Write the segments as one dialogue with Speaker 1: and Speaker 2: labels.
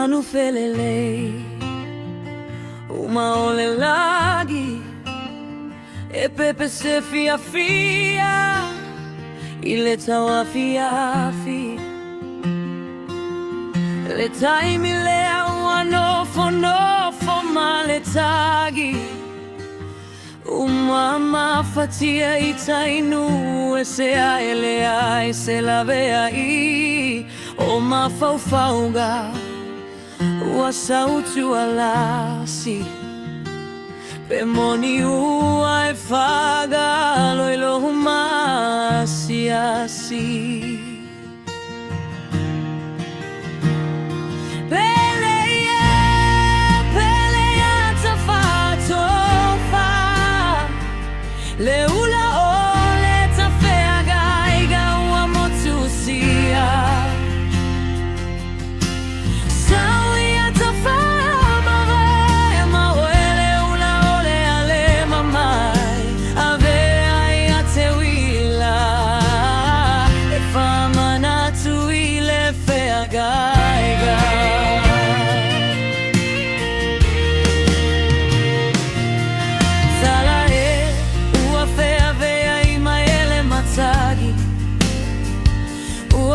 Speaker 1: manu felelei uma ole lagi e pepe se fia fia ile tawa fia fi le taimi le no fo male tagi uma fatia itainu ese a ele a ese la vea i o ma fauga ua sautu alasi pe moni ua e faga loilo humasi asi le ula ole ta feaga iga ua motusia sauia ta fama vai ma ole ula ole ale mamai ave ai te wila e fama na tu ile feaga iga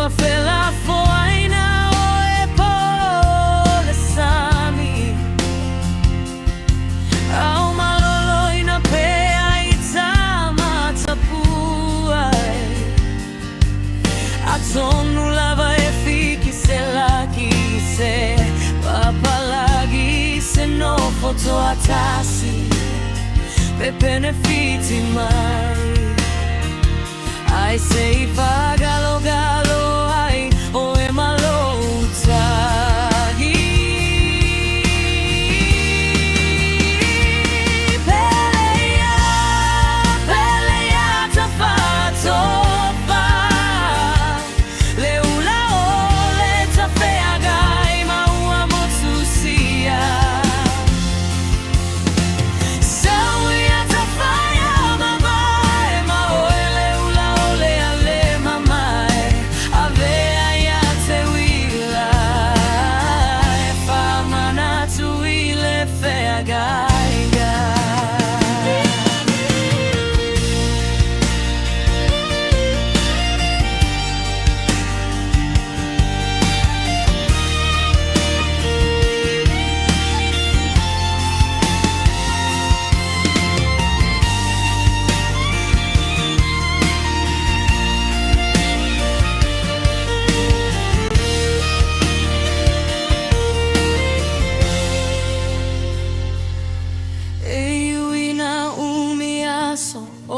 Speaker 1: ua fela foaina o e pole sami au malolo ina pea i tama tapuai a tonu lava e fiki se laki se papalagi se no foto atasi pe benefiti mai ai sei fagalo galo ai o e malota pelea ta fato fa le ula ole ta feaga i ma ua motusia sauia ta faia mamai ma ole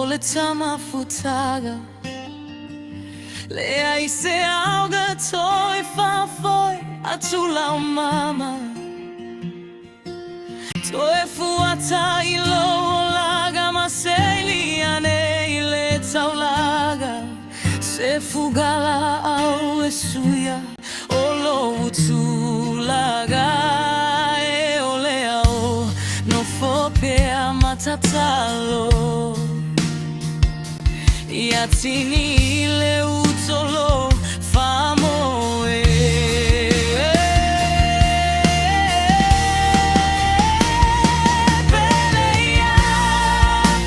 Speaker 1: ole tama futaga le ai se auga toi fa foi atula o mama toi fuata ilo laga maseli ane ile taulaga se fugala au esuya olo utulaga e ole au no fopea matatalo Iatini le utolo famo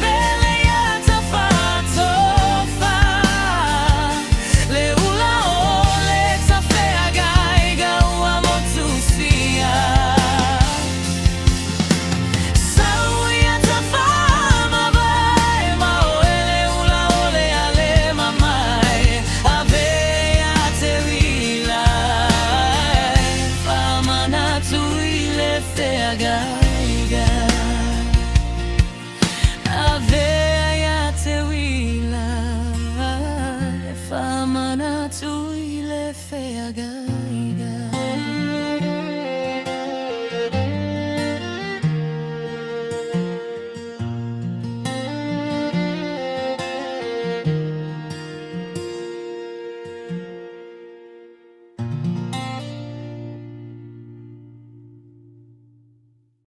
Speaker 1: pelea ta fato fa le ula ole ta feaga iga ua motusia sauia ta fama vai ma ole ula TH